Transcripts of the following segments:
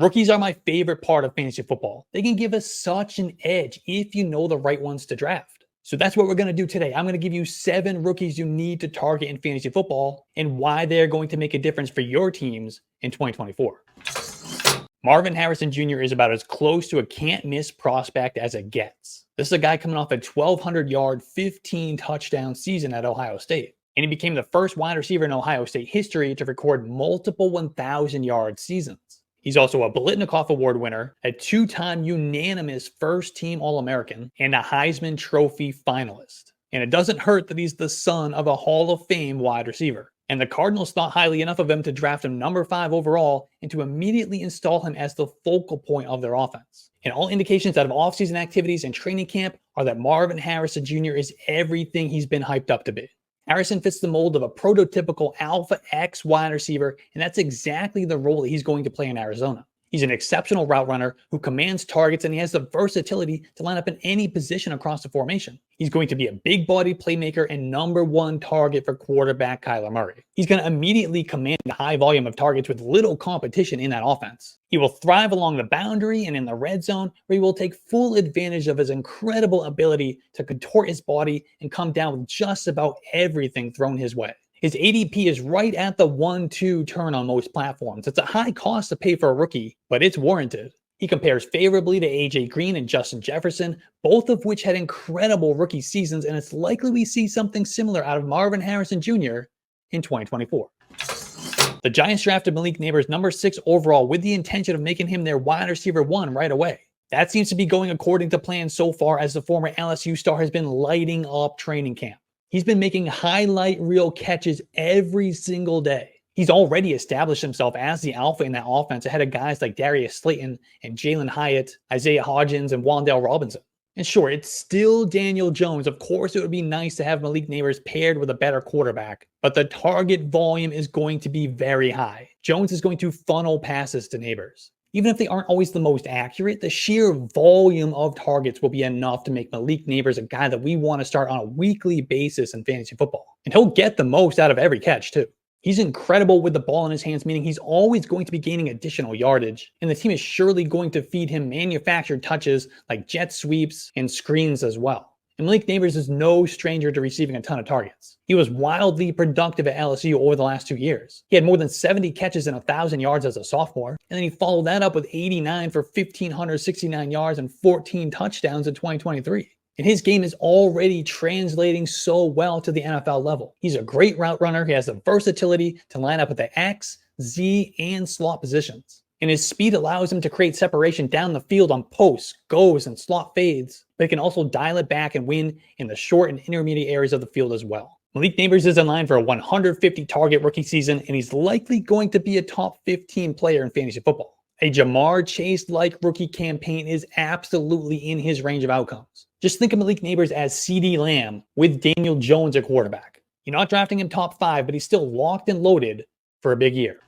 Rookies are my favorite part of fantasy football. They can give us such an edge if you know the right ones to draft. So that's what we're going to do today. I'm going to give you 7 rookies you need to target in fantasy football and why they're going to make a difference for your teams in 2024. Marvin Harrison Jr. is about as close to a can't-miss prospect as it gets. This is a guy coming off a 1,200-yard, 15-touchdown season at Ohio State. And he became the first wide receiver in Ohio State history to record multiple 1,000-yard seasons. He's also a Biletnikoff Award winner, a 2-time unanimous first-team All-American, and a Heisman Trophy finalist. And it doesn't hurt that he's the son of a Hall of Fame wide receiver. And the Cardinals thought highly enough of him to draft him number 5 overall and to immediately install him as the focal point of their offense. And all indications out of offseason activities and training camp are that Marvin Harrison Jr. is everything he's been hyped up to be. Harrison fits the mold of a prototypical Alpha X wide receiver, and that's exactly the role that he's going to play in Arizona. He's an exceptional route runner who commands targets, and he has the versatility to line up in any position across the formation. He's going to be a big-bodied playmaker and number 1 target for quarterback Kyler Murray. He's going to immediately command a high volume of targets with little competition in that offense. He will thrive along the boundary and in the red zone, where he will take full advantage of his incredible ability to contort his body and come down with just about everything thrown his way. His ADP is right at the 1-2 turn on most platforms. It's a high cost to pay for a rookie, but it's warranted. He compares favorably to AJ Green and Justin Jefferson, both of which had incredible rookie seasons, and it's likely we see something similar out of Marvin Harrison Jr. in 2024. The Giants drafted Malik Nabers number 6 overall with the intention of making him their wide receiver 1 right away. That seems to be going according to plan so far, as the former LSU star has been lighting up training camp. He's been making highlight reel catches every single day. He's already established himself as the alpha in that offense ahead of guys like Darius Slayton and Jalen Hyatt, Isaiah Hodgins, and Wan'Dale Robinson. And sure, it's still Daniel Jones. Of course, it would be nice to have Malik Nabers paired with a better quarterback, but the target volume is going to be very high. Jones is going to funnel passes to Nabers. Even if they aren't always the most accurate, the sheer volume of targets will be enough to make Malik Nabers a guy that we want to start on a weekly basis in fantasy football. And he'll get the most out of every catch too. He's incredible with the ball in his hands, meaning he's always going to be gaining additional yardage, and the team is surely going to feed him manufactured touches like jet sweeps and screens as well. And Malik Nabers is no stranger to receiving a ton of targets. He was wildly productive at LSU over the last 2 years. He had more than 70 catches and 1,000 yards as a sophomore, and then he followed that up with 89 for 1,569 yards and 14 touchdowns in 2023. And his game is already translating so well to the NFL level. He's a great route runner. He has the versatility to line up at the X, Z, and slot positions. And his speed allows him to create separation down the field on posts, goes, and slot fades, but he can also dial it back and win in the short and intermediate areas of the field as well. Malik Nabers is in line for a 150 target rookie season, and he's likely going to be a top 15 player in fantasy football. A Jamar Chase-like rookie campaign is absolutely in his range of outcomes. Just think of Malik Nabers as CeeDee Lamb with Daniel Jones at quarterback. You're not drafting him top 5, but he's still locked and loaded for a big year.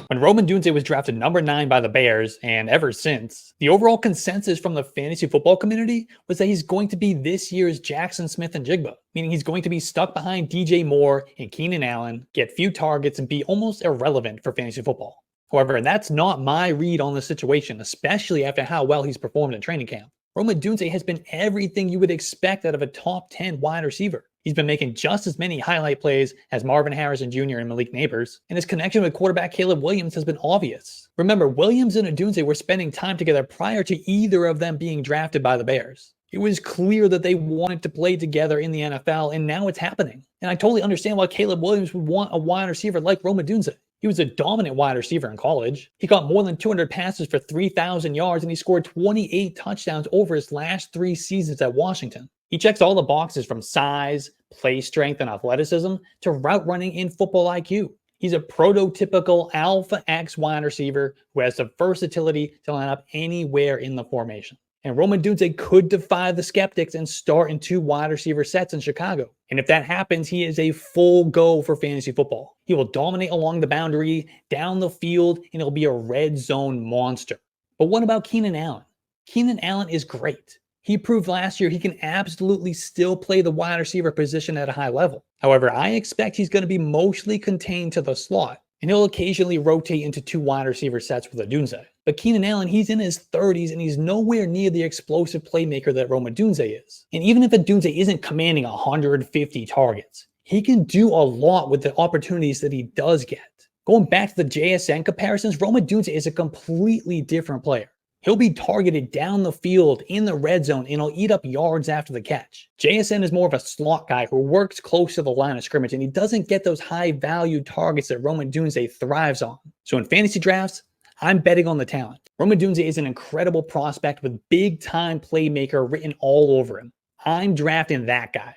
When Odunze was drafted number 9 by the Bears, and ever since, the overall consensus from the fantasy football community was that he's going to be this year's Jackson Smith-Njigba, meaning he's going to be stuck behind DJ Moore and Keenan Allen, get few targets, and be almost irrelevant for fantasy football. However, that's not my read on the situation, especially after how well he's performed in training camp. Odunze has been everything you would expect out of a top 10 wide receiver. He's been making just as many highlight plays as Marvin Harrison Jr. and Malik Nabers, and his connection with quarterback Caleb Williams has been obvious. Remember, Williams and Odunze were spending time together prior to either of them being drafted by the Bears. It was clear that they wanted to play together in the NFL, and now it's happening. And I totally understand why Caleb Williams would want a wide receiver like Odunze. He was a dominant wide receiver in college. He caught more than 200 passes for 3,000 yards, and he scored 28 touchdowns over his last 3 seasons at Washington. He checks all the boxes from size, play strength, and athleticism to route running and football IQ. He's a prototypical Alpha X wide receiver who has the versatility to line up anywhere in the formation. And Odunze could defy the skeptics and start in 2 wide receiver sets in Chicago. And if that happens, he is a full go for fantasy football. He will dominate along the boundary, down the field, and he'll be a red zone monster. But what about Keenan Allen? Keenan Allen is great. He proved last year he can absolutely still play the wide receiver position at a high level. However, I expect he's going to be mostly contained to the slot, and he'll occasionally rotate into 2 wide receiver sets with Odunze. But Keenan Allen, he's in his 30s and he's nowhere near the explosive playmaker that Odunze is. And even if Odunze isn't commanding 150 targets, he can do a lot with the opportunities that he does get. Going back to the JSN comparisons, Odunze is a completely different player. He'll be targeted down the field in the red zone and he'll eat up yards after the catch. JSN is more of a slot guy who works close to the line of scrimmage and he doesn't get those high value targets that Odunze thrives on. So in fantasy drafts, I'm betting on the talent. Odunze is an incredible prospect with big time playmaker written all over him. I'm drafting that guy.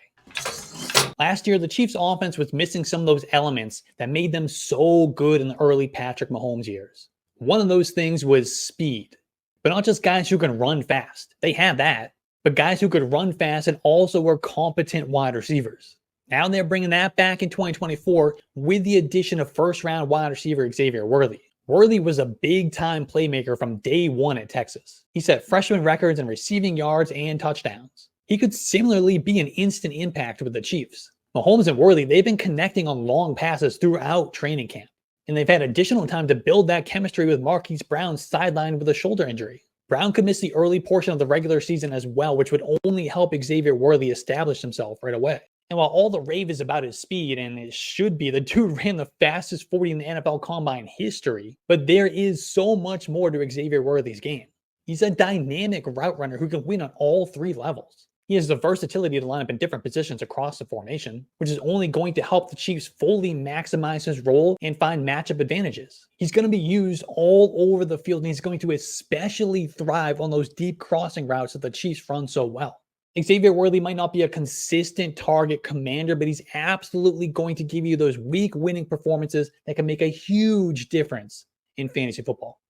Last year, the Chiefs' offense was missing some of those elements that made them so good in the early Patrick Mahomes years. One of those things was speed. But not just guys who can run fast. They have that. But guys who could run fast and also were competent wide receivers. Now they're bringing that back in 2024 with the addition of first-round wide receiver Xavier Worthy. Worthy was a big-time playmaker from day one at Texas. He set freshman records in receiving yards and touchdowns. He could similarly be an instant impact with the Chiefs. Mahomes and Worthy, they've been connecting on long passes throughout training camp. And they've had additional time to build that chemistry with Marquise Brown sidelined with a shoulder injury. Brown could miss the early portion of the regular season as well, which would only help Xavier Worthy establish himself right away. And while all the rave is about his speed, and it should be, the dude ran the fastest 40 in the NFL Combine history, but there is so much more to Xavier Worthy's game. He's a dynamic route runner who can win on all three levels. He has the versatility to line up in different positions across the formation, which is only going to help the Chiefs fully maximize his role and find matchup advantages. He's going to be used all over the field, and he's going to especially thrive on those deep crossing routes that the Chiefs run so well. Xavier Worthy might not be a consistent target commander, but he's absolutely going to give you those week winning performances that can make a huge difference in fantasy football.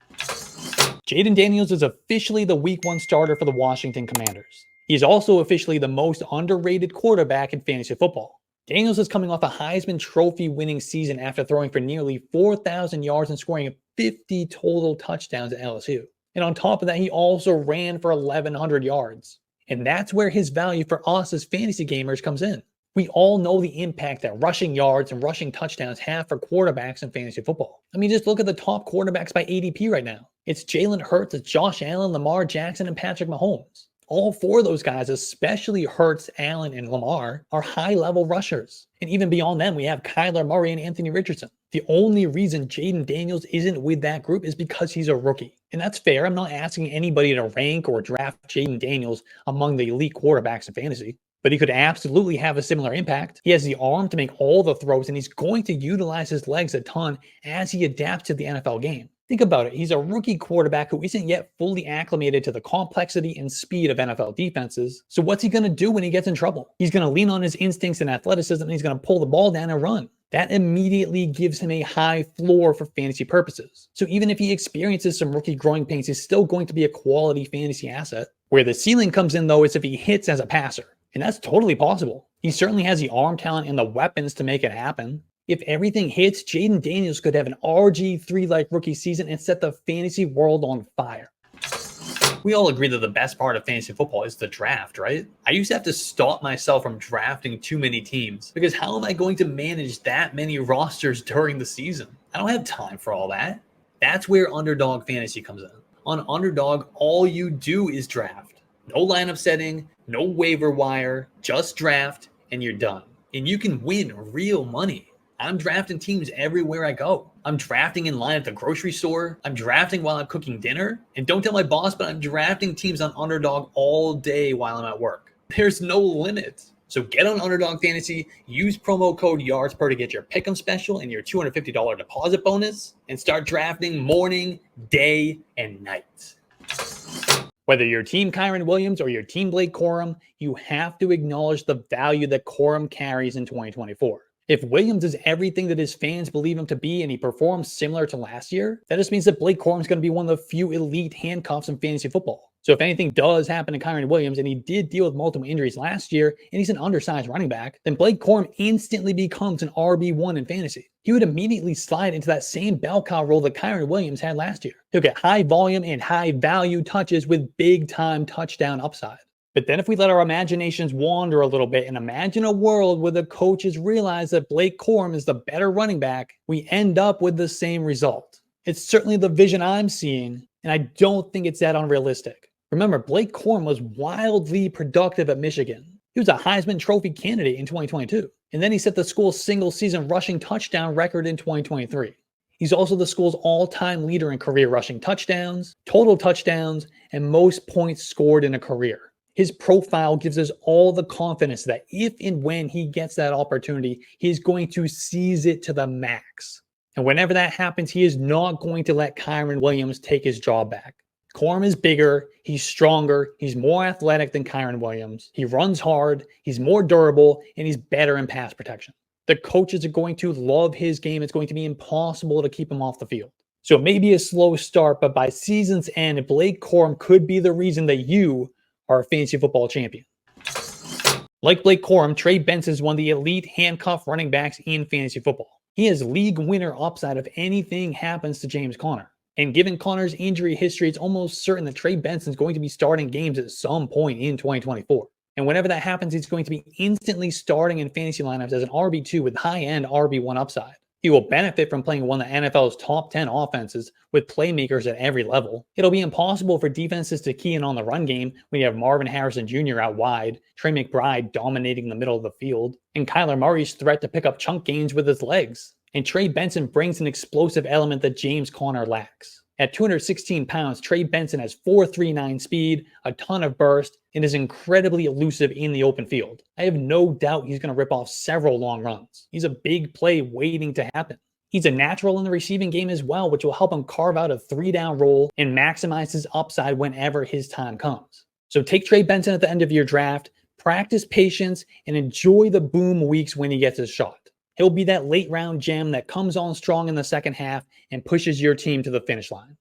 Jayden Daniels is officially the week 1 starter for the Washington Commanders. He's also officially the most underrated quarterback in fantasy football. Daniels is coming off a Heisman Trophy winning season after throwing for nearly 4,000 yards and scoring 50 total touchdowns at LSU. And on top of that, he also ran for 1,100 yards. And that's where his value for us as fantasy gamers comes in. We all know the impact that rushing yards and rushing touchdowns have for quarterbacks in fantasy football. I mean, just look at the top quarterbacks by ADP right now. It's Jalen Hurts, it's Josh Allen, Lamar Jackson, and Patrick Mahomes. All 4 of those guys, especially Hurts, Allen, and Lamar, are high-level rushers. And even beyond them, we have Kyler Murray and Anthony Richardson. The only reason Jayden Daniels isn't with that group is because he's a rookie. And that's fair. I'm not asking anybody to rank or draft Jayden Daniels among the elite quarterbacks in fantasy. But he could absolutely have a similar impact. He has the arm to make all the throws, and he's going to utilize his legs a ton as he adapts to the NFL game. Think about it. He's a rookie quarterback who isn't yet fully acclimated to the complexity and speed of NFL defenses. So what's he going to do when he gets in trouble? He's going to lean on his instincts and athleticism, and he's going to pull the ball down and run. That immediately gives him a high floor for fantasy purposes. So even if he experiences some rookie growing pains, he's still going to be a quality fantasy asset. Where the ceiling comes in, though, is if he hits as a passer. And that's totally possible. He certainly has the arm talent and the weapons to make it happen. If everything hits, Jayden Daniels could have an RG3-like rookie season and set the fantasy world on fire. We all agree that the best part of fantasy football is the draft, right? I used to have to stop myself from drafting too many teams because how am I going to manage that many rosters during the season? I don't have time for all that. That's where Underdog Fantasy comes in. On Underdog, all you do is draft. No lineup setting, no waiver wire, just draft, and you're done. And you can win real money. I'm drafting teams everywhere I go. I'm drafting in line at the grocery store. I'm drafting while I'm cooking dinner. And don't tell my boss, but I'm drafting teams on Underdog all day while I'm at work. There's no limit. So get on Underdog Fantasy, use promo code YARDSPER to get your pick'em special and your $250 deposit bonus, and start drafting morning, day, and night. Whether you're Team Kyren Williams or your Team Blake Corum, you have to acknowledge the value that Corum carries in 2024. If Williams is everything that his fans believe him to be and he performs similar to last year, that just means that Blake Corum is going to be one of the few elite handcuffs in fantasy football. So if anything does happen to Kyren Williams, and he did deal with multiple injuries last year, and he's an undersized running back, then Blake Corum instantly becomes an RB1 in fantasy. He would immediately slide into that same bell cow role that Kyren Williams had last year. He'll get high volume and high value touches with big time touchdown upside. But then if we let our imaginations wander a little bit and imagine a world where the coaches realize that Blake Corum is the better running back, we end up with the same result. It's certainly the vision I'm seeing, And I don't think it's that unrealistic. Remember, Blake Corum was wildly productive at Michigan. He was a Heisman Trophy candidate in 2022. And then he set the school's single-season rushing touchdown record in 2023. He's also the school's all-time leader in career rushing touchdowns, total touchdowns, and most points scored in a career. His profile gives us all the confidence that if and when he gets that opportunity, he's going to seize it to the max. And whenever that happens, he is not going to let Kyren Williams take his job back. Corum is bigger, he's stronger, he's more athletic than Kyren Williams, he runs hard, he's more durable, and he's better in pass protection. The coaches are going to love his game. It's going to be impossible to keep him off the field. So it may be a slow start, but by season's end, Blake Corum could be the reason that you are a fantasy football champion. Like Blake Corum, Trey Benson is one of the elite handcuff running backs in fantasy football. He has league winner upside if anything happens to James Conner. And given Conner's injury history, it's almost certain that Trey Benson is going to be starting games at some point in 2024. And whenever that happens, he's going to be instantly starting in fantasy lineups as an RB2 with high-end RB1 upside. He will benefit from playing one of the NFL's top 10 offenses with playmakers at every level. It'll be impossible for defenses to key in on the run game when you have Marvin Harrison Jr. out wide, Trey McBride dominating the middle of the field, and Kyler Murray's threat to pick up chunk gains with his legs. And Trey Benson brings an explosive element that James Conner lacks. At 216 pounds, Trey Benson has 4.39 speed, a ton of burst, and is incredibly elusive in the open field. I have no doubt he's going to rip off several long runs. He's a big play waiting to happen. He's a natural in the receiving game as well, which will help him carve out a 3-down role and maximize his upside whenever his time comes. So take Trey Benson at the end of your draft, practice patience, and enjoy the boom weeks when he gets his shot. He'll be that late round gem that comes on strong in the second half and pushes your team to the finish line.